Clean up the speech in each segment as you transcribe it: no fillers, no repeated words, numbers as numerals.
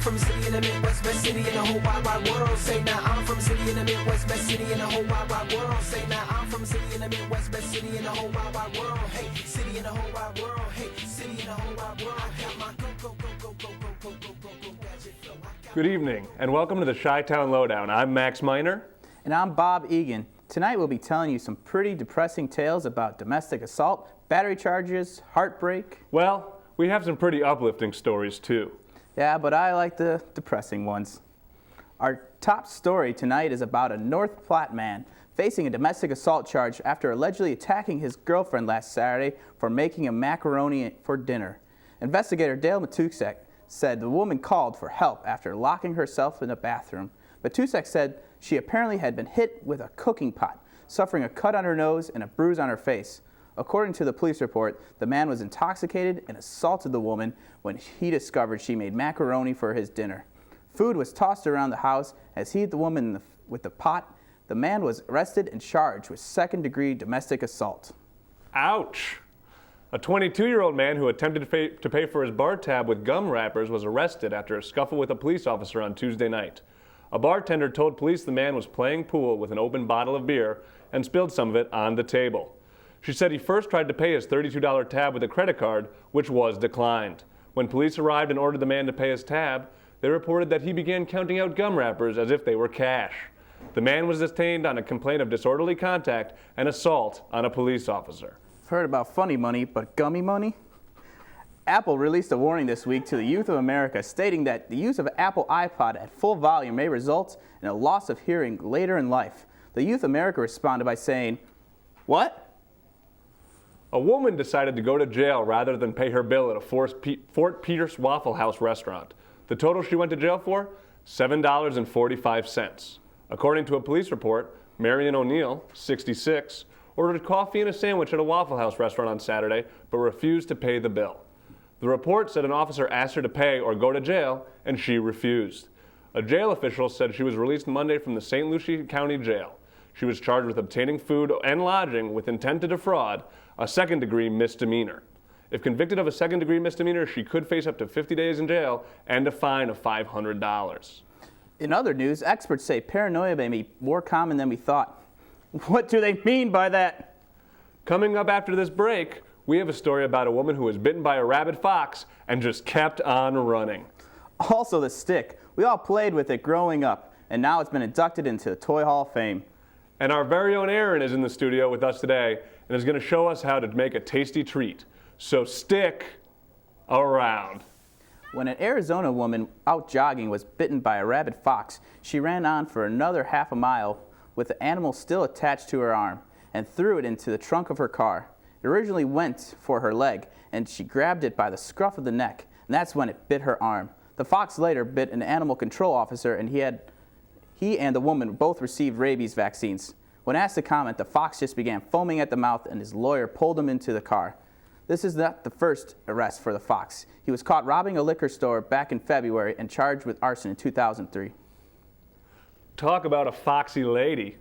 I'm from a city in the Midwest, best city in the whole wide, wide world. Say now, I'm from a city in the Midwest, best city in the whole wide, wide world. Say now, I'm from a city in the Midwest, best city in the whole wide, wide world. Hey, city in the whole wide world. Hey, city in the whole wide world. I got my go gadget flow. Good evening, and welcome to the Chi-Town Lowdown. I'm Max Miner. And I'm Bob Egan. Tonight we'll be telling you some pretty depressing tales about domestic assault, battery charges, heartbreak. Well, we have some pretty uplifting stories too. Yeah, but I like the depressing ones. Our top story tonight is about a North Platte man facing a domestic assault charge after allegedly attacking his girlfriend last Saturday for making a macaroni for dinner. Investigator Dale Matusek said the woman called for help after locking herself in a bathroom. Matusek said she apparently had been hit with a cooking pot, suffering a cut on her nose and a bruise on her face. According to the police report, the man was intoxicated and assaulted the woman when he discovered she made macaroni for his dinner. Food was tossed around the house as he hit the woman with the pot. The man was arrested and charged with second-degree domestic assault. Ouch! A 22-year-old man who attempted to pay for his bar tab with gum wrappers was arrested after a scuffle with a police officer on Tuesday night. A bartender told police the man was playing pool with an open bottle of beer and spilled some of it on the table. She said he first tried to pay his $32 tab with a credit card, which was declined. When police arrived and ordered the man to pay his tab, they reported that he began counting out gum wrappers as if they were cash. The man was detained on a complaint of disorderly contact and assault on a police officer. I've heard about funny money, but gummy money? Apple released a warning this week to the youth of America stating that the use of an Apple iPod at full volume may result in a loss of hearing later in life. The youth of America responded by saying, "What?" A woman decided to go to jail rather than pay her bill at a Fort Pierce Waffle House restaurant. The total she went to jail for? $7.45. According to a police report, Marion O'Neill, 66, ordered coffee and a sandwich at a Waffle House restaurant on Saturday, but refused to pay the bill. The report said an officer asked her to pay or go to jail, and she refused. A jail official said she was released Monday from the St. Lucie County Jail. She was charged with obtaining food and lodging with intent to defraud, a second-degree misdemeanor. If convicted of a second-degree misdemeanor, she could face up to 50 days in jail and a fine of $500. In other news, experts say paranoia may be more common than we thought. What do they mean by that? Coming up after this break, we have a story about a woman who was bitten by a rabid fox and just kept on running. Also the stick. We all played with it growing up, and now it's been inducted into the Toy Hall of Fame. And our very own Aaron is in the studio with us today and is going to show us how to make a tasty treat. So stick around. When an Arizona woman out jogging was bitten by a rabid fox, she ran on for another half a mile with the animal still attached to her arm and threw it into the trunk of her car. It originally went for her leg, and she grabbed it by the scruff of the neck, and that's when it bit her arm. The fox later bit an animal control officer, and he and the woman both received rabies vaccines. When asked to comment, the fox just began foaming at the mouth, and his lawyer pulled him into the car. This is not the first arrest for the fox. He was caught robbing a liquor store back in February and charged with arson in 2003. Talk about a foxy lady.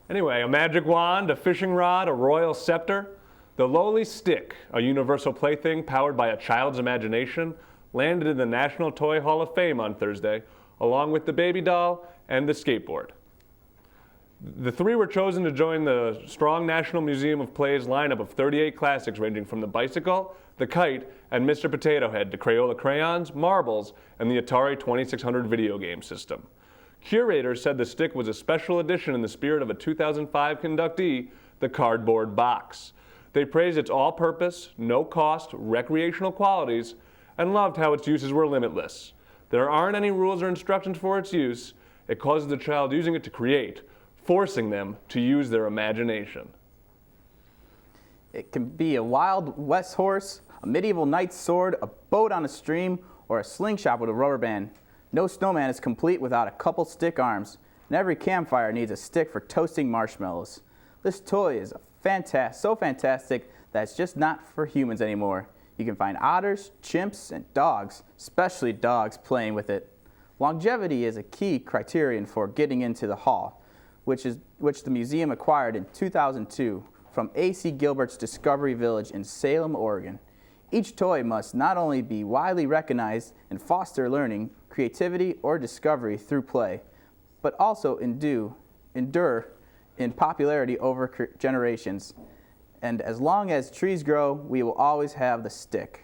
Anyway, a magic wand, a fishing rod, a royal scepter. The lowly stick, a universal plaything powered by a child's imagination, landed in the National Toy Hall of Fame on Thursday, along with the baby doll and the skateboard. The three were chosen to join the Strong National Museum of Play's lineup of 38 classics ranging from the bicycle, the kite, and Mr. Potato Head to Crayola crayons, marbles, and the Atari 2600 video game system. Curators said the stick was a special edition in the spirit of a 2005 inductee, the Cardboard Box. They praised its all-purpose, no-cost, recreational qualities and loved how its uses were limitless. There aren't any rules or instructions for its use. It causes the child using it to create, forcing them to use their imagination. It can be a Wild West horse, a medieval knight's sword, a boat on a stream, or a slingshot with a rubber band. No snowman is complete without a couple stick arms, and every campfire needs a stick for toasting marshmallows. This toy is so fantastic that it's just not for humans anymore. You can find otters, chimps, and dogs, especially dogs, playing with it. Longevity is a key criterion for getting into the hall, which the museum acquired in 2002 from A.C. Gilbert's Discovery Village in Salem, Oregon. Each toy must not only be widely recognized and foster learning, creativity, or discovery through play, but also endure in popularity over generations. And as long as trees grow, we will always have the stick.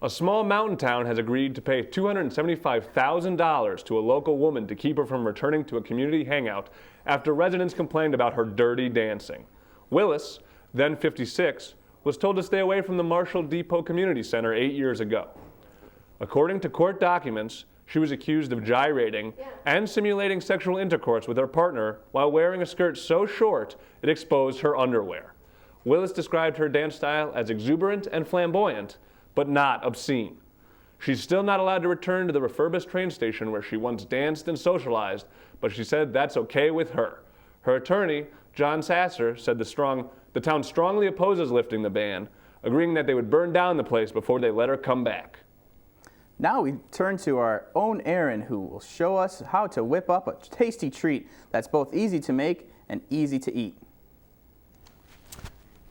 A small mountain town has agreed to pay $275,000 to a local woman to keep her from returning to a community hangout after residents complained about her dirty dancing. Willis, then 56, was told to stay away from the Marshall Depot Community Center 8 years ago. According to court documents, she was accused of gyrating and simulating sexual intercourse with her partner while wearing a skirt so short it exposed her underwear. Willis described her dance style as exuberant and flamboyant, but not obscene. She's still not allowed to return to the refurbished train station where she once danced and socialized, but she said that's okay with her. Her attorney, John Sasser, said the town strongly opposes lifting the ban, agreeing that they would burn down the place before they let her come back. Now we turn to our own Aaron, who will show us how to whip up a tasty treat that's both easy to make and easy to eat.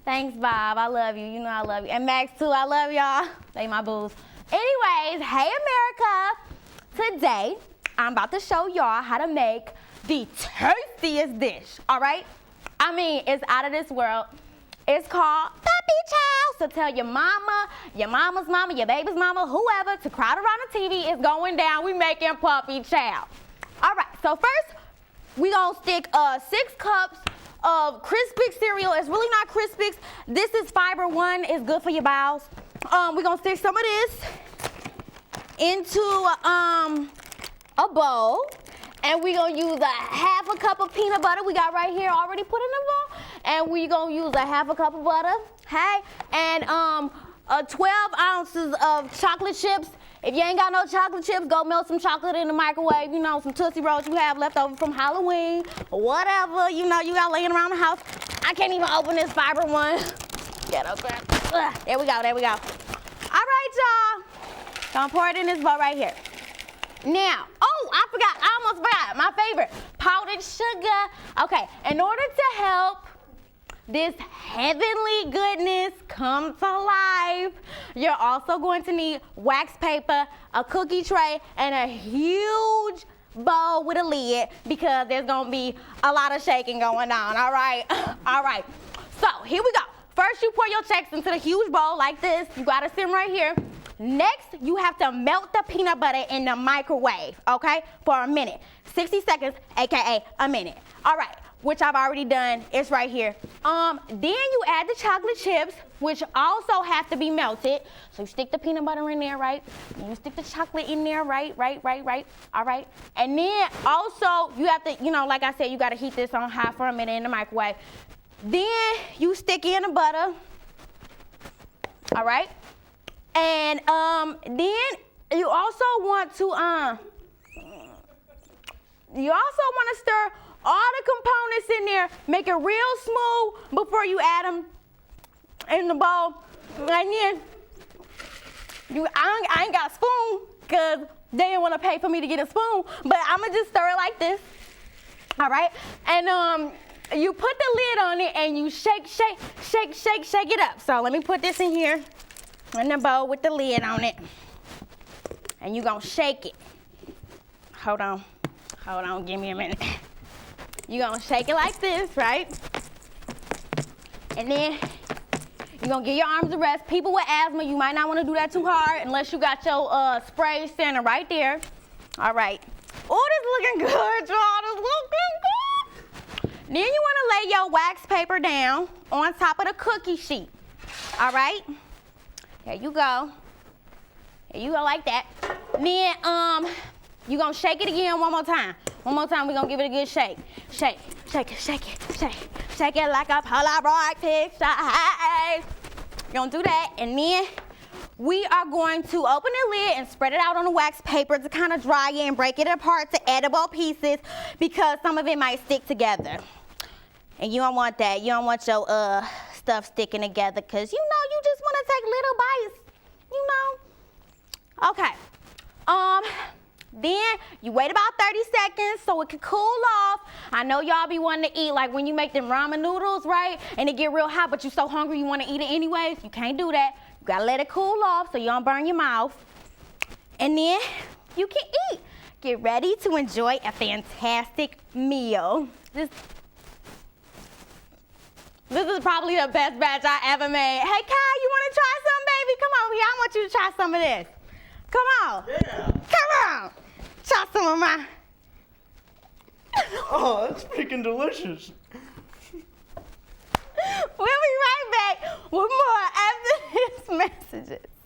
Thanks, Bob. I love you. You know I love you. And Max, too. I love y'all. They my booze. Anyways, hey, America. Today, I'm about to show y'all how to make the tastiest dish, all right? I mean, it's out of this world. It's called puppy chow. So tell your mama, your mama's mama, your baby's mama, whoever, to crowd around the TV. It's going down. We making puppy chow. All right, so first, we gonna stick 6 cups of Crispix cereal. It's really not Crispix. This is Fiber One. It's good for your bowels. We're gonna stick some of this into a bowl, and we're gonna use a half a cup of peanut butter we got right here already put in the bowl, and we're gonna use a half a cup of butter, hey, and 12 ounces of chocolate chips. If you ain't got no chocolate chips, go melt some chocolate in the microwave. You know, some Tootsie Rolls you have left over from Halloween, or whatever, you know, you got laying around the house. I can't even open this Fiber One. Get over it. There we go, there we go. All right, y'all. Gonna pour it in this bowl right here. Now, oh, I almost forgot, my favorite, powdered sugar. Okay, in order to help this heavenly goodness come to life, you're also going to need wax paper, a cookie tray, and a huge bowl with a lid, because there's gonna be a lot of shaking going on, all right? All right, so here we go. First, you pour your checks into the huge bowl like this. You got to sit right here. Next, you have to melt the peanut butter in the microwave, okay, for a minute. 60 seconds, AKA a minute. All right, which I've already done. It's right here. Then you add the chocolate chips, which also have to be melted. So you stick the peanut butter in there, right? And you stick the chocolate in there, right? All right. And then also, you have to, you know, like I said, you got to heat this on high for a minute in the microwave. Then you stick in the butter, all right? And then you also want to stir all the components in there, make it real smooth before you add them in the bowl. And then I ain't got a spoon because they didn't want to pay for me to get a spoon, but I'm gonna just stir it like this, all right? And you put the lid on it and you shake it up. So let me put this in here in the bowl with the lid on it. And you gonna shake it. Hold on, give me a minute. You gonna shake it like this, right? And then you gonna give your arms a rest. People with asthma, you might not wanna do that too hard unless you got your spray center right there. All right. Oh, this looking good, y'all, this looking good. Then you wanna lay your wax paper down on top of the cookie sheet, all right? There you go. There you go, like that. Then you gonna shake it again one more time. One more time, we're gonna give it a good shake. Shake it like a Polaroid picture. Hey. You're gonna do that, and then we are going to open the lid and spread it out on the wax paper to kind of dry it and break it apart to edible pieces, because some of it might stick together. And you don't want that. You don't want your stuff sticking together, because you know you just want to take little bites, you know. Okay. Then you wait about 30 seconds so it can cool off. I know y'all be wanting to eat, like when you make them ramen noodles, right? And it get real hot, but you're so hungry you want to eat it anyways. You can't do that. You gotta let it cool off so you don't burn your mouth. And then you can eat. Get ready to enjoy a fantastic meal. This is probably the best batch I ever made. Hey, Kai, you wanna try some, baby? Come on here, I want you to try some of this. Come on. Yeah. Come on. Try some of my. Oh, that's freaking delicious. We'll be right back with more after these messages.